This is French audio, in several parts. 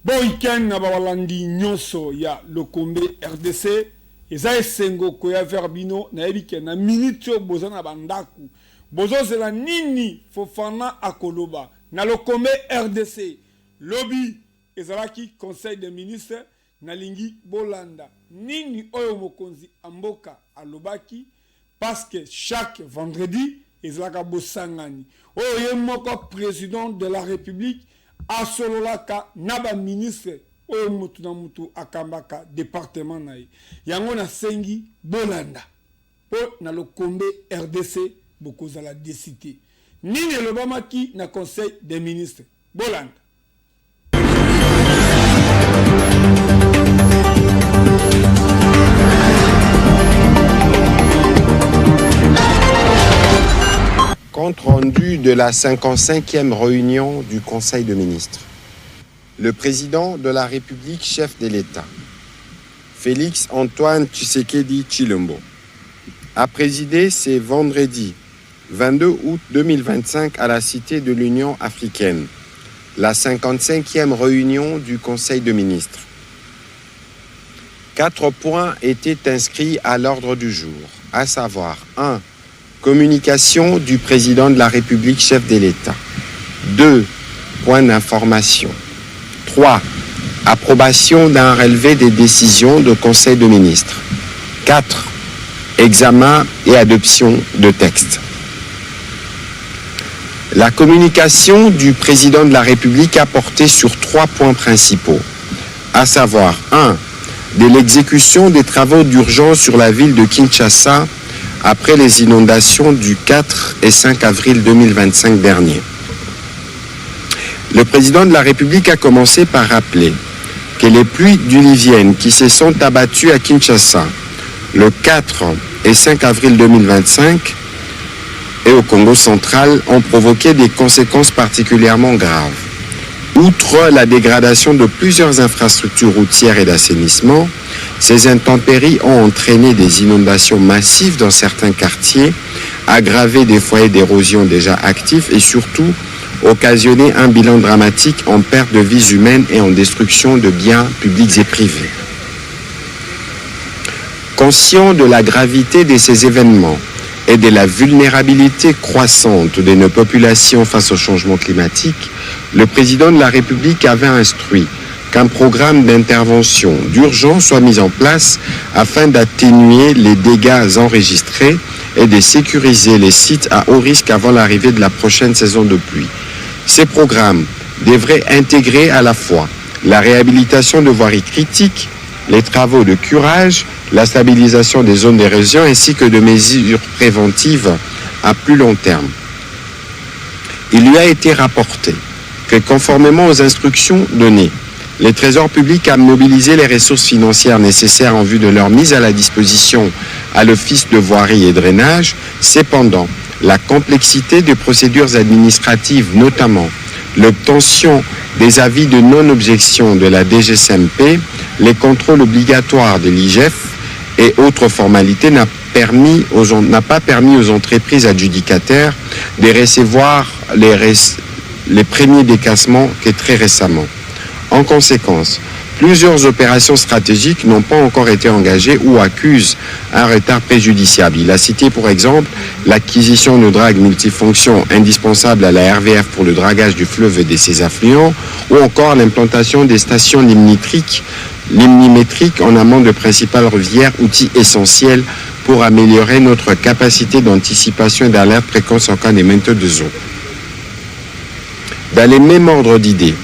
Bon week-end na bawalandi nyonso ya Lokombe RDC eza esengo koya verbino na ebike na minute boza na bandaku bozo zela nini Fofana akoloba na Lokombe RDC lobby ezalaki conseil des ministres na lingi bolanda nini oyo mokonzi amboka alobaki parce que chaque vendredi ezalaka bosangani oyo moko président de la République asololaka naba ministre oyo mutu na mutu akambaka département na ye yango na sengi bolanda po na Lokombe RDC bokozala décidé nini elobamaki na conseil des ministres bolanda. Compte rendu de la 55e réunion du Conseil de ministres. Le président de la République, chef de l'État, Félix Antoine Tshisekedi Tshilombo, a présidé ce vendredi 22 août 2025 à la Cité de l'Union africaine, la 55e réunion du Conseil de ministres. 4 points étaient inscrits à l'ordre du jour, à savoir 1. Communication du président de la République, chef de l'État. 2. Point d'information. 3. Approbation d'un relevé des décisions de Conseil de ministres. 4. Examen et adoption de textes. La communication du président de la République a porté sur 3 points principaux, à savoir 1. De l'exécution des travaux d'urgence sur la ville de Kinshasa après les inondations du 4 et 5 avril 2025 dernier. Le président de la République a commencé par rappeler que les pluies diluviennes qui se sont abattues à Kinshasa le 4 et 5 avril 2025 et au Congo central ont provoqué des conséquences particulièrement graves. Outre la dégradation de plusieurs infrastructures routières et d'assainissement, ces intempéries ont entraîné des inondations massives dans certains quartiers, aggravé des foyers d'érosion déjà actifs et surtout occasionné un bilan dramatique en perte de vies humaines et en destruction de biens publics et privés. Conscient de la gravité de ces événements et de la vulnérabilité croissante de nos populations face au changement climatique, le président de la République avait instruit qu'un programme d'intervention d'urgence soit mis en place afin d'atténuer les dégâts enregistrés et de sécuriser les sites à haut risque avant l'arrivée de la prochaine saison de pluie. Ces programmes devraient intégrer à la fois la réhabilitation de voiries critiques, les travaux de curage, la stabilisation des zones d'érosion ainsi que de mesures préventives à plus long terme. Il lui a été rapporté que conformément aux instructions données, le Trésor public a mobilisé les ressources financières nécessaires en vue de leur mise à la disposition à l'Office de voirie et drainage. Cependant, la complexité des procédures administratives, notamment l'obtention des avis de non-objection de la DGCMP, les contrôles obligatoires de l'IGF et autres formalités n'a pas permis aux entreprises adjudicataires de recevoir les premiers décassements que très récemment. En conséquence, plusieurs opérations stratégiques n'ont pas encore été engagées ou accusent un retard préjudiciable. Il a cité pour exemple l'acquisition de dragues multifonctions indispensables à la RVF pour le dragage du fleuve et de ses affluents, ou encore l'implantation des stations limnimétriques en amont de principales rivières, outils essentiels pour améliorer notre capacité d'anticipation et d'alerte précoce en cas de montée de eau. Dans les mêmes ordres d'idées,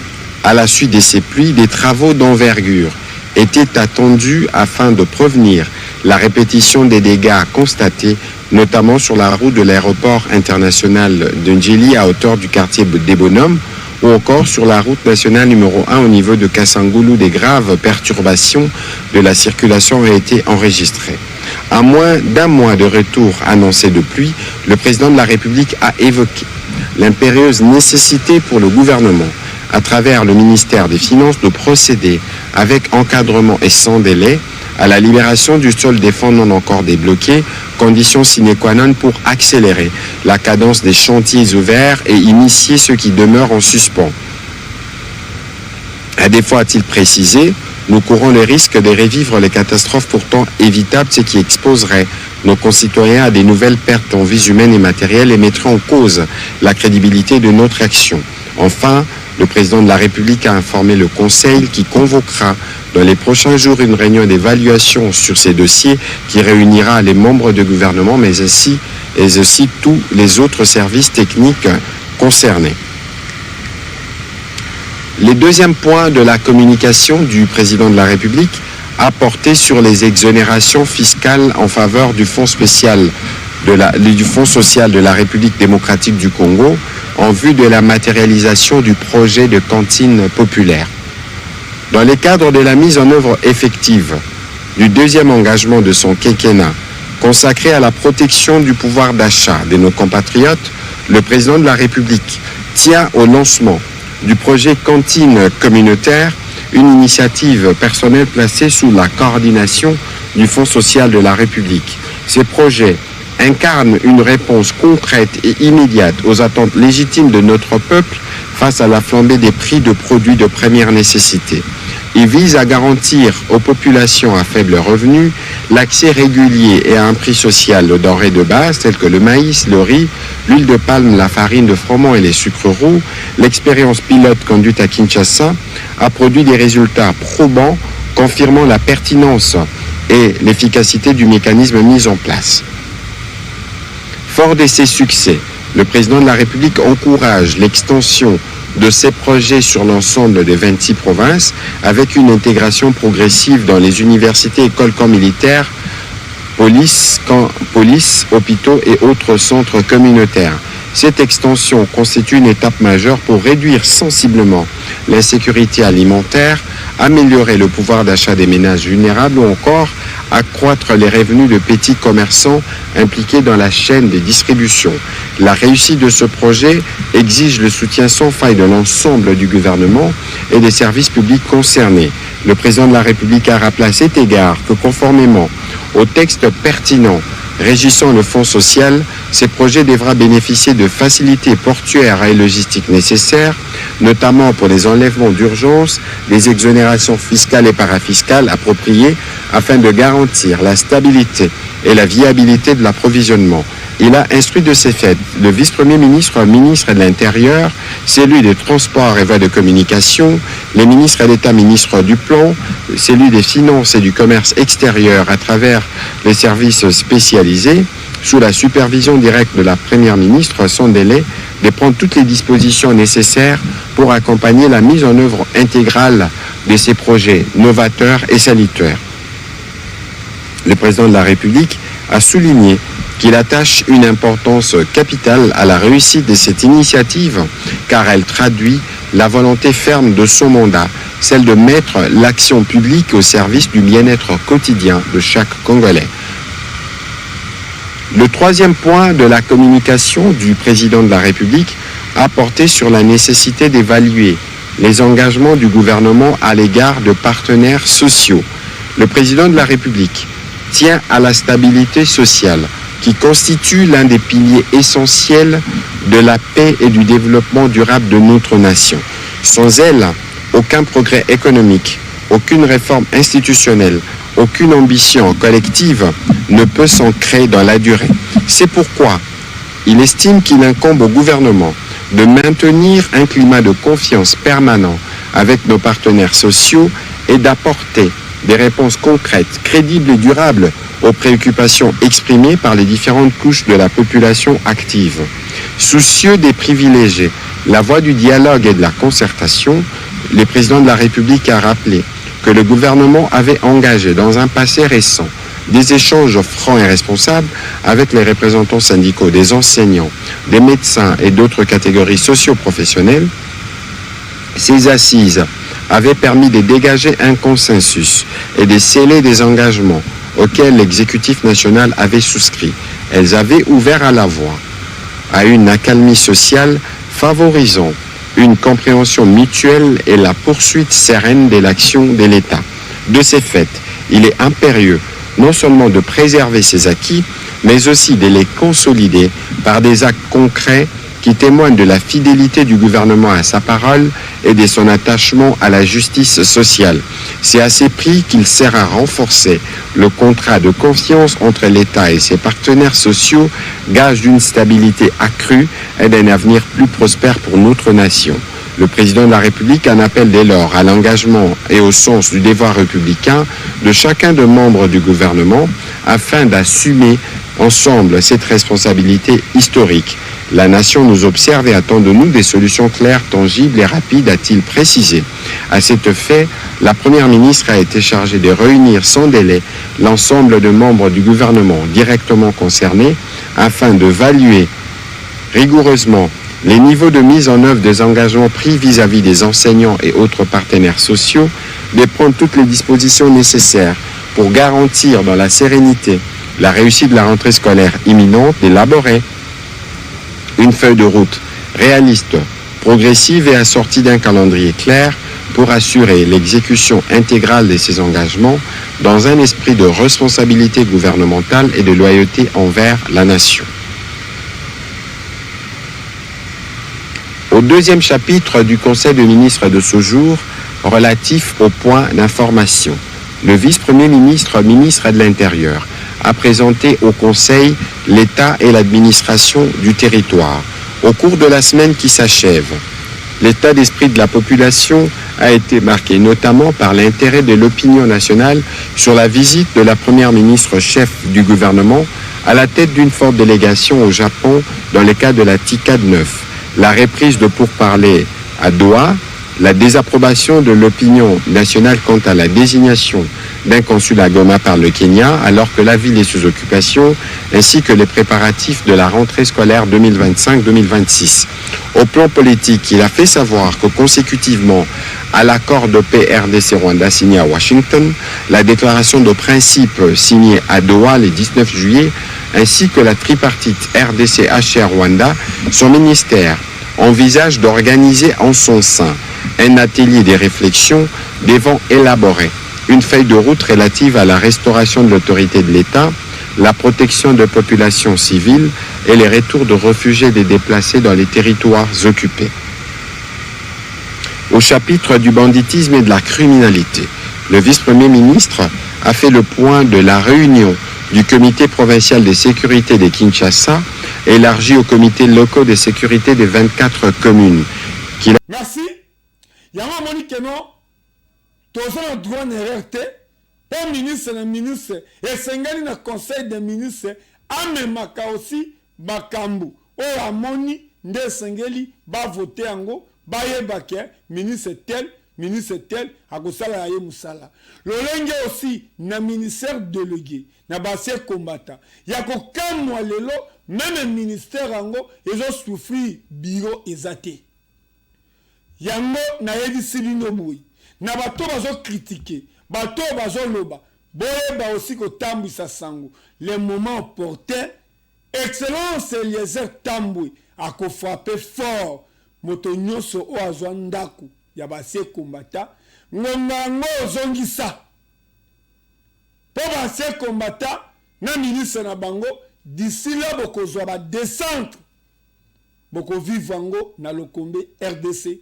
à la suite de ces pluies, des travaux d'envergure étaient attendus afin de prévenir la répétition des dégâts constatés, notamment sur la route de l'aéroport international de Ndjili à hauteur du quartier des Bonhommes, ou encore sur la route nationale numéro 1 au niveau de Kassangoulou. Des graves perturbations de la circulation ont été enregistrées. À moins d'un mois de retour annoncé de pluie, le président de la République a évoqué l'impérieuse nécessité pour le gouvernement, à travers le ministère des Finances, de procéder avec encadrement et sans délai à la libération du sol des fonds non encore débloqués, condition sine qua non pour accélérer la cadence des chantiers ouverts et initier ceux qui demeurent en suspens. À défaut, a-t-il précisé, nous courons le risque de revivre les catastrophes pourtant évitables, ce qui exposerait nos concitoyens à des nouvelles pertes en vies humaines et matérielles et mettrait en cause la crédibilité de notre action. Enfin, le président de la République a informé le Conseil qui convoquera dans les prochains jours une réunion d'évaluation sur ces dossiers qui réunira les membres du gouvernement, mais aussi tous les autres services techniques concernés. Le deuxième point de la communication du président de la République a porté sur les exonérations fiscales en faveur du Fonds social de la République démocratique du Congo en vue de la matérialisation du projet de cantine populaire. Dans le cadre de la mise en œuvre effective du deuxième engagement de son quinquennat consacré à la protection du pouvoir d'achat de nos compatriotes, le président de la République tient au lancement du projet Cantine communautaire, une initiative personnelle placée sous la coordination du Fonds social de la République. Ce projet incarne une réponse concrète et immédiate aux attentes légitimes de notre peuple face à la flambée des prix de produits de première nécessité. Il vise à garantir aux populations à faible revenu l'accès régulier et à un prix social aux denrées de base telles que le maïs, le riz, l'huile de palme, la farine de froment et les sucres roux. L'expérience pilote conduite à Kinshasa a produit des résultats probants confirmant la pertinence et l'efficacité du mécanisme mis en place. Fort de ces succès, le président de la République encourage l'extension de ces projets sur l'ensemble des 26 provinces avec une intégration progressive dans les universités, écoles, camps militaires, police, hôpitaux et autres centres communautaires. Cette extension constitue une étape majeure pour réduire sensiblement l'insécurité alimentaire, améliorer le pouvoir d'achat des ménages vulnérables ou encore accroître les revenus de petits commerçants impliqués dans la chaîne de distribution. La réussite de ce projet exige le soutien sans faille de l'ensemble du gouvernement et des services publics concernés. Le président de la République a rappelé à cet égard que conformément au texte pertinent régissant le Fonds social, ces projets devront bénéficier de facilités portuaires et logistiques nécessaires, notamment pour les enlèvements d'urgence, des exonérations fiscales et parafiscales appropriées afin de garantir la stabilité et la viabilité de l'approvisionnement. Il a instruit de ces faits le vice-premier ministre, ministre de l'Intérieur, celui des Transports et voies de communication, les ministres d'État, ministres du Plan, celui des Finances et du Commerce extérieur à travers les services spécialisés, sous la supervision directe de la Première ministre, sans délai, de prendre toutes les dispositions nécessaires pour accompagner la mise en œuvre intégrale de ces projets novateurs et salutaires. Le président de la République a souligné qu'il attache une importance capitale à la réussite de cette initiative car elle traduit la volonté ferme de son mandat, celle de mettre l'action publique au service du bien-être quotidien de chaque Congolais. Le troisième point de la communication du président de la République a porté sur la nécessité d'évaluer les engagements du gouvernement à l'égard de partenaires sociaux. Le président de la République tient à la stabilité sociale qui constitue l'un des piliers essentiels de la paix et du développement durable de notre nation. Sans elle, aucun progrès économique, aucune réforme institutionnelle, aucune ambition collective ne peut s'ancrer dans la durée. C'est pourquoi il estime qu'il incombe au gouvernement de maintenir un climat de confiance permanent avec nos partenaires sociaux et d'apporter des réponses concrètes, crédibles et durables aux préoccupations exprimées par les différentes couches de la population active. Soucieux des privilégiés, la voie du dialogue et de la concertation, le président de la République a rappelé que le gouvernement avait engagé dans un passé récent des échanges francs et responsables avec les représentants syndicaux, des enseignants, des médecins et d'autres catégories socio-professionnelles. Ces assises avaient permis de dégager un consensus et de sceller des engagements auxquels l'exécutif national avait souscrit. Elles avaient ouvert à la voie à une accalmie sociale favorisant une compréhension mutuelle et la poursuite sereine de l'action de l'État. De ces faits, il est impérieux non seulement de préserver ces acquis, mais aussi de les consolider par des actes concrets qui témoigne de la fidélité du gouvernement à sa parole et de son attachement à la justice sociale. C'est à ces prix qu'il sert à renforcer le contrat de confiance entre l'État et ses partenaires sociaux, gage d'une stabilité accrue et d'un avenir plus prospère pour notre nation. Le président de la République en appelle dès lors à l'engagement et au sens du devoir républicain de chacun des membres du gouvernement afin d'assumer ensemble cette responsabilité historique. La nation nous observe et attend de nous des solutions claires, tangibles et rapides, a-t-il précisé. À cet fait, la Première ministre a été chargée de réunir sans délai l'ensemble des membres du gouvernement directement concernés afin d'évaluer rigoureusement les niveaux de mise en œuvre des engagements pris vis-à-vis des enseignants et autres partenaires sociaux, de prendre toutes les dispositions nécessaires pour garantir dans la sérénité la réussite de la rentrée scolaire imminente, d'élaborer une feuille de route réaliste, progressive et assortie d'un calendrier clair pour assurer l'exécution intégrale de ces engagements dans un esprit de responsabilité gouvernementale et de loyauté envers la nation. Au deuxième chapitre du Conseil des ministres de ce jour, relatif aux points d'information, le vice-premier ministre, ministre de l'Intérieur, a présenté au Conseil l'État et l'administration du territoire. Au cours de la semaine qui s'achève, l'état d'esprit de la population a été marqué notamment par l'intérêt de l'opinion nationale sur la visite de la première ministre chef du gouvernement à la tête d'une forte délégation au Japon dans le cadre de la TICAD 9. La reprise de pourparlers à Doha, la désapprobation de l'opinion nationale quant à la désignation d'un consul à Goma par le Kenya, alors que la ville est sous occupation, ainsi que les préparatifs de la rentrée scolaire 2025-2026. Au plan politique, il a fait savoir que consécutivement à l'accord de paix RDC-Rwanda signé à Washington, la déclaration de principe signée à Doha le 19 juillet, ainsi que la tripartite RDC-HR-Rwanda, son ministère envisage d'organiser en son sein un atelier des réflexions devant élaborer une feuille de route relative à la restauration de l'autorité de l'État, la protection des populations civiles et les retours de réfugiés et des déplacés dans les territoires occupés. Au chapitre du banditisme et de la criminalité, le vice-premier ministre a fait le point de la réunion du comité provincial de sécurité de Kinshasa, élargi aux comités locaux de sécurité des 24 communes. Merci. Yama moni keno toza na droit na RT po ministre na ministre esengeli na conseil des ministres amemaka aussi bakambu o amoni nde esengeli ba voter yango ba yebake ministre tel akosala ye musala lolenge aussi na ministère délégué na base combattant yako kamwa lelo même ministère yango ezo souffrir bureau ezate yango na yebisi bino boyi na bato bazo critiquer bato bazo loba boyeba aussi kotambwisa sango le moment opportun excellence Eliezer Tambwe akofrappe fort moto nyonso o azwa ndaku ya base kombata ngonga yango ozongisa po base kombata na ministre na bango d'ici là bokozwa ba descente boko vivre yango na lokombe RDC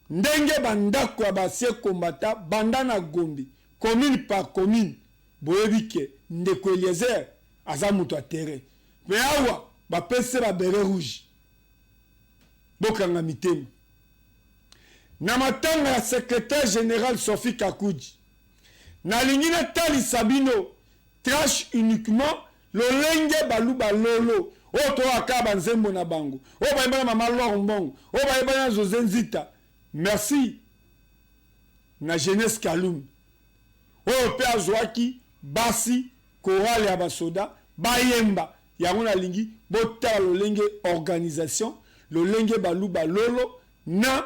ndenge bandako ya base kombata banda na Gombi commune par commune boyebike ndeko Eliezer aza muto a terrain mais awa bapese ba beret rouge bokanga mitema na matanga ya secrétaire général Sophie Kakuji na lingina tali Sabino trash uniquement lolenge baluba lolo o to akaba nzembo na bango o bayebana mama Lombongo o bayebana José Nzita merci na jeunesse Kalum o pe azwaki basi chorale ya basoda bayemba yango na lingi botala lolenge organisation lolenge baluba lolo na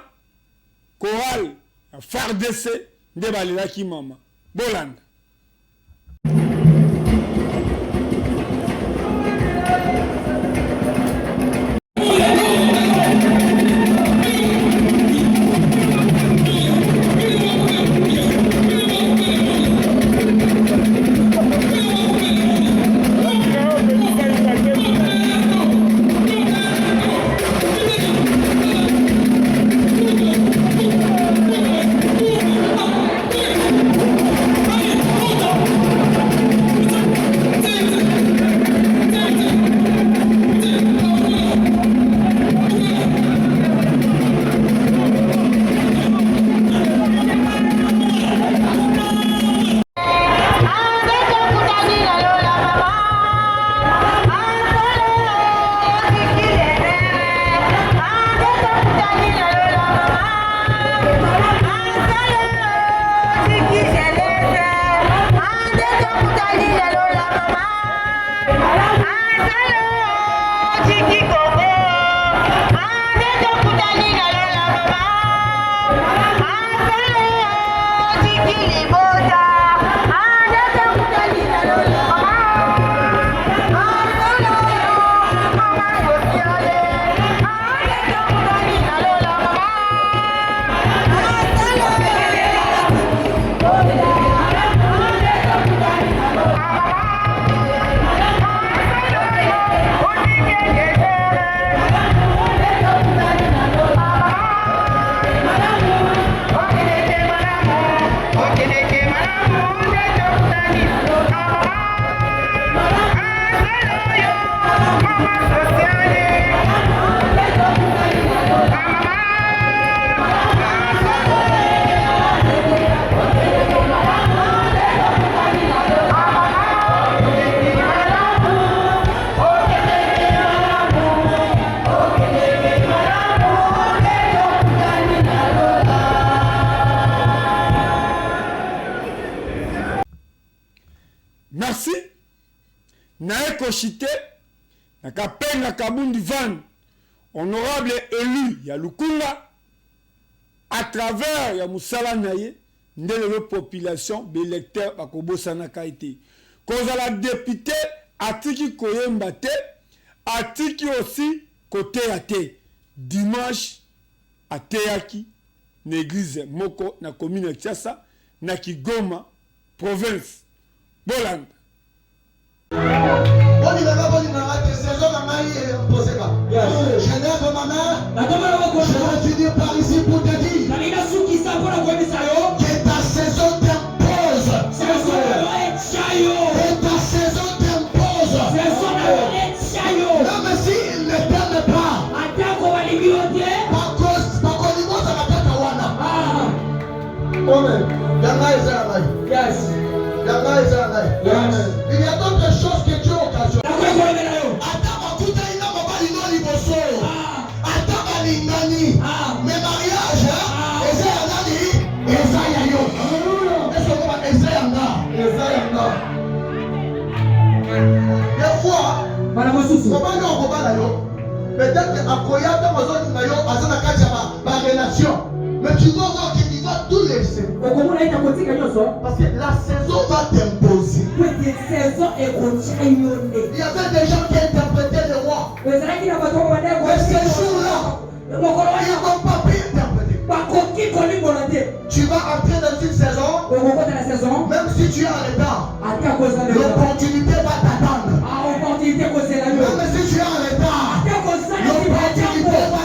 chorale FARDC nde balelaki mama bolanda. merci naye koshite nakapenga Kabundi Van honorable élu ya Lukunga à travers ya musala naye ndele le population d'électeurs bakobosana kaité cause la député atiki koyemba te atiki aussi côté até dimanche ateyaki na église moko na commune Tiasa na Kigoma province Bolanda. Je vais finir par ici pour te dire que ta saison t'impose. Que ta saison t'impose. Même s'il ne t'aime pas. Il y a d'autres choses que Dieu occasionne. Mais mariage, des fois, peut-être relation, mais tu vas voir qu'il va tout laisser. Parce que la saison va t'imposer. Il y avait des gens qui interprétaient le roi. Mais ces jours-là, ils ne vont pas pu interpréter. Tu vas entrer dans une saison, même si tu es en retard, l'opportunité va t'attendre. Même si tu es en retard, l'opportunité va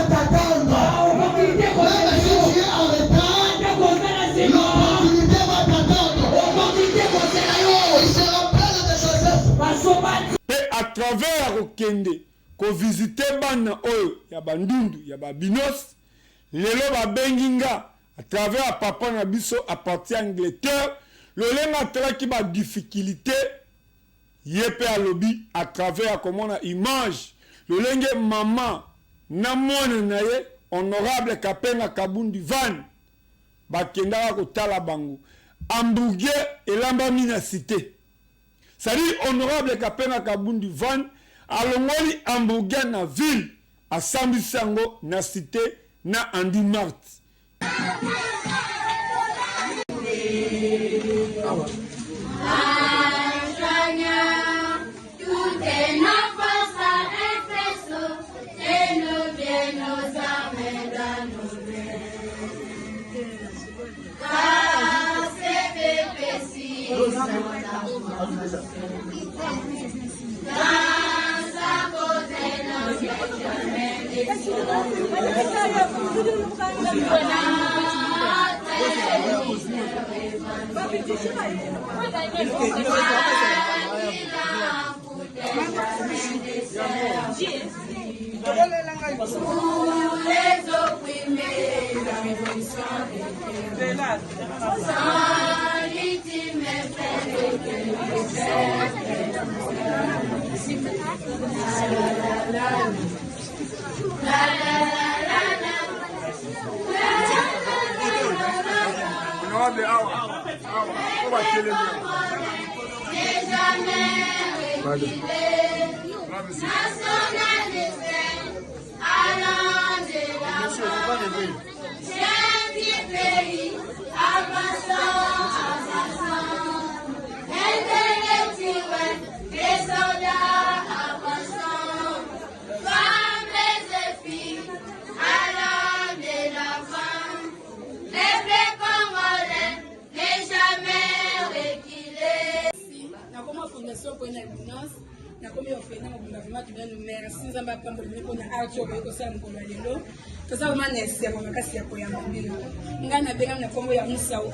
t'attendre. Même si tu es en retard, l'opportunité va t'attendre. Il se rappelle de Joseph. Et à travers Okende, ko visiter bana oyo ya bandundu ya babinos lelo babenginga à travers papa na biso à partir Angleterre lolenga traki ba difficulté yepe a lobby à travers comment na image lolenge maman na mwana na ye honorable Kapenga Kabundi Van bakenda ko tala bango hamburger elamba mina cité ça dit honorable Kapenga Kabundi Van alongoli hamburger na ville asambisi yango na cité na Andy Mart.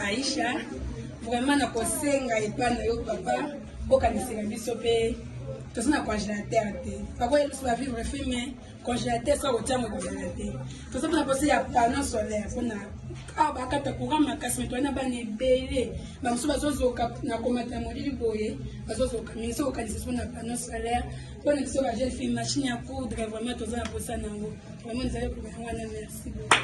Aisha vraiment na kosenga epana yo papa bokanisela biso pe tosana congélateur te papa il va vivre filme congélateur ça otia mo congélateur to ça na poser ya panneau solaire pona aba kata courant makasi to na bana ebele ba muso bazozoka na komata molili boye bazozoka mais ça okanisela na panneau solaire pona biso ba jeune fille machine ya coudre vraiment to za posa nango vraiment nous allons pour ngana merci beaucoup.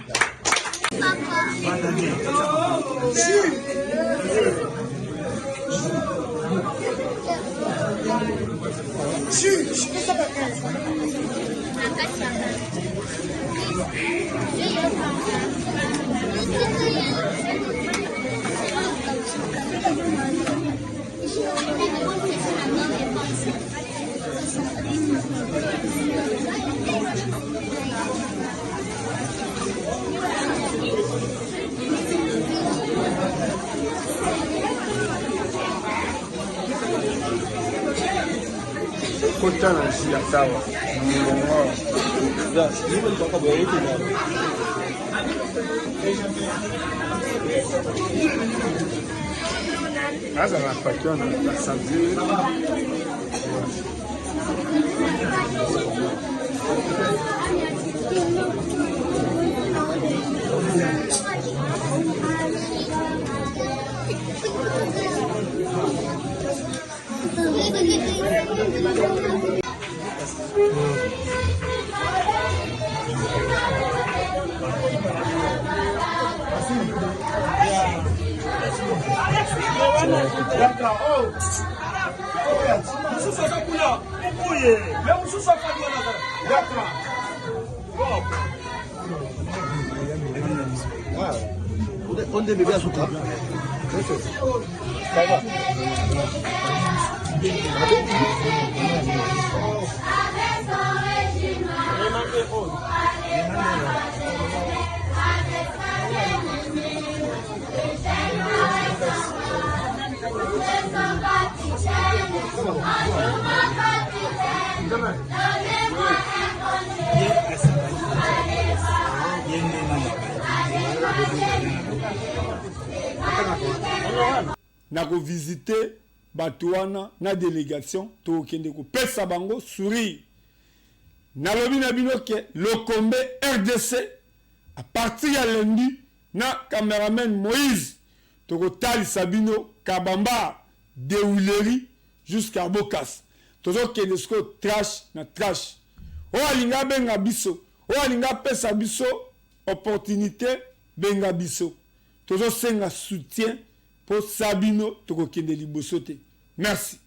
kota na njia sawa sasa napakiwa na sabzi Onde bebê açúcar? na ko visiter Batouana na délégation to kende ko pesa bango sourire na lobi na bino ke Lokombe RDC à partir ya lundi na cameraman Moïse to ko talisa bino Kabamba de Wuleri jusqu'à Bokas tozo kende sko trash na trash o alinga benga biso o alinga pesa biso opportunité benga biso tozo senga soutien pour Sabino toko kende liboso te. Merci.